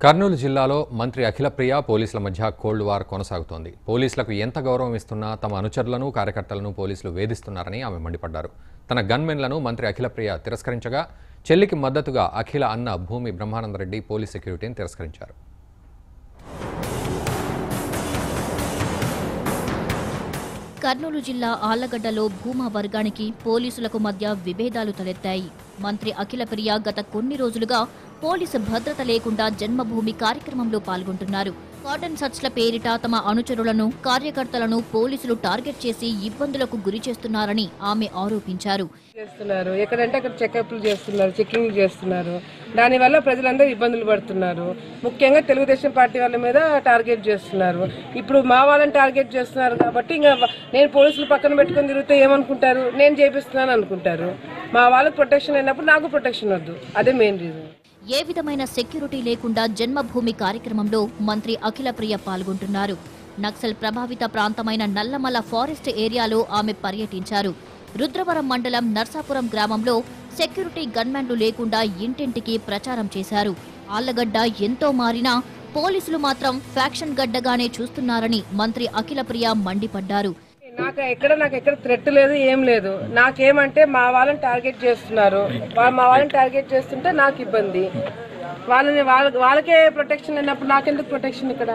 కర్నూలు జిల్లాలో మంత్రి అఖిలప్రియ పోలీసుల మధ్య కోల్డ్ వార్ కొనసాగుతోంది. పోలీసులకు ఎంత గౌరవం ఇస్తున్నా తమ అనుచరులను కార్యకర్తలను పోలీసులు వేధిస్తున్నారని ఆమె మండిపడ్డారు. తన గన్మెన్లను మంత్రి అఖిలప్రియ తిరస్కరించగా చెల్లికి మద్దతుగా అఖిల అన్న భూమి బ్రహ్మానందరెడ్డి పోలీస్ సెక్యూరిటీని తిరస్కరించారు. కర్నూలు జిల్లా ఆళ్లగడ్డలో భూమా వర్గానికి పోలీసులకు మధ్య విభేదాలు తలెత్తాయి. మంత్రి అఖిలప్రియ గత కొన్ని రోజులుగా పోలీసు భద్రత లేకుండా జన్మభూమి కార్యక్రమంలో పాల్గొంటున్నారు. కార్డన్ సర్చ్ల పేరిట తమ అనుచరులను కార్యకర్తలను పోలీసులు టార్గెట్ చేసి ఇబ్బందులకు గురి చేస్తున్నారని ఆమె ఆరోపించారు. ఎక్కడంటే అక్కడ చెకప్లు చేస్తున్నారు, చెకింగ్ చేస్తున్నారు. దానివల్ల ప్రజలందరూ ఇబ్బందులు పడుతున్నారు. ముఖ్యంగా తెలుగుదేశం పార్టీ వాళ్ళ మీద టార్గెట్ చేస్తున్నారు. ఇప్పుడు మా వాళ్ళని టార్గెట్ చేస్తున్నారు కాబట్టి ఇంకా నేను పోలీసులు పక్కన పెట్టుకుని తిరిగితే ఏమనుకుంటారు, నేను చేపిస్తున్నాను అనుకుంటారు. మా వాళ్ళకి ప్రొటెక్షన్ అయినప్పుడు నాకు ప్రొటెక్షన్ వద్దు. అదే మెయిన్ రీజన్. ఏ విధమైన సెక్యూరిటీ లేకుండా జన్మభూమి కార్యక్రమంలో మంత్రి అఖిలప్రియ పాల్గొంటున్నారు. నక్సల్ ప్రభావిత ప్రాంతమైన నల్లమల ఫారెస్ట్ ఏరియాలో ఆమె పర్యటించారు. రుద్రవరం మండలం నర్సాపురం గ్రామంలో సెక్యూరిటీ గన్మెన్లు లేకుండా ఇంటింటికి ప్రచారం చేశారు. ఆళ్లగడ్డ ఎంతో మారినా పోలీసులు మాత్రం ఫ్యాక్షన్ గడ్డగానే చూస్తున్నారని మంత్రి అఖిలప్రియ మండిపడ్డారు. నాకు ఎక్కడ థ్రెట్ లేదు, ఏం లేదు. నాకేమంటే మా వాళ్ళని టార్గెట్ చేస్తున్నారు. మా వాళ్ళని టార్గెట్ చేస్తుంటే నాకు ఇబ్బంది. వాళ్ళకే ప్రొటెక్షన్ అయినప్పుడు నాకెందుకు ప్రొటెక్షన్ ఇక్కడ?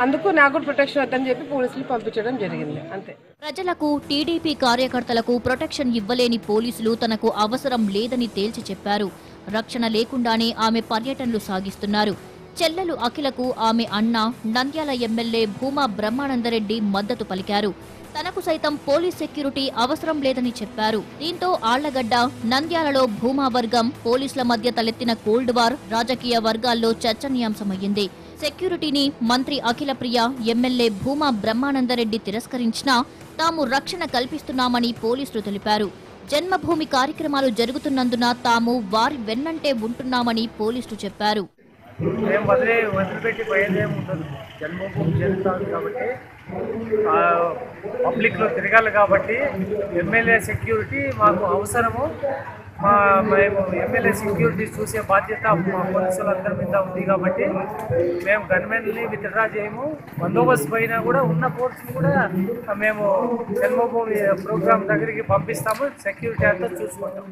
అందుకు నాకు ప్రొటెక్షన్ వద్దని చెప్పి పోలీసులు పంపించడం జరిగింది. అంతే. ప్రజలకు టీడీపీ కార్యకర్తలకు ప్రొటెక్షన్ ఇవ్వలేని పోలీసులు తనకు అవసరం లేదని తేల్చి చెప్పారు. రక్షణ లేకుండానే ఆమె పర్యటనలు సాగిస్తున్నారు. చెల్లెలు అఖిలకు ఆమె అన్న నంద్యాల ఎమ్మెల్యే భూమా బ్రహ్మానందరెడ్డి మద్దతు పలికారు. తనకు సైతం పోలీస్ సెక్యూరిటీ అవసరం లేదని చెప్పారు. దీంతో ఆళ్లగడ్డ, నంద్యాలలో భూమా వర్గం పోలీసుల మధ్య తలెత్తిన కోల్డ్ వార్ రాజకీయ వర్గాల్లో చర్చనీయాంశమయ్యింది. సెక్యూరిటీని మంత్రి అఖిలప్రియ, ఎమ్మెల్యే భూమా బ్రహ్మానందరెడ్డి తిరస్కరించినా తాము రక్షణ కల్పిస్తున్నామని పోలీసులు తెలిపారు. జన్మభూమి కార్యక్రమాలు జరుగుతున్నందున తాము వారి వెన్నంటే ఉంటున్నామని పోలీసులు చెప్పారు. మేము వదిలిపెట్టి పోయేదేమి ఉండదు. జన్మభూమి జరుగుతుంది కాబట్టి పబ్లిక్లో తిరగాలి కాబట్టి ఎమ్మెల్యే సెక్యూరిటీ మాకు అవసరము. మేము ఎమ్మెల్యే సెక్యూరిటీ చూసే బాధ్యత మా పోలీసులందరి మీద ఉంది కాబట్టి మేము గన్మెన్ని విత్డ్రా చేయము. బందోబస్తు పైన కూడా ఉన్న ఫోర్స్ని కూడా మేము జన్మభూమి ప్రోగ్రాం దగ్గరికి పంపిస్తాము. సెక్యూరిటీ అంతా చూసుకుంటాం.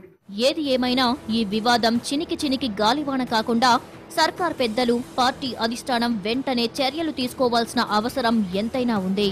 ఏది ఏమైనా ఈ వివాదం చినికి గాలివాన కాకుండా సర్కార్ పెద్దలు, పార్టీ అధిష్టానం వెంటనే చర్యలు తీసుకోవాల్సిన అవసరం ఎంతైనా ఉంది.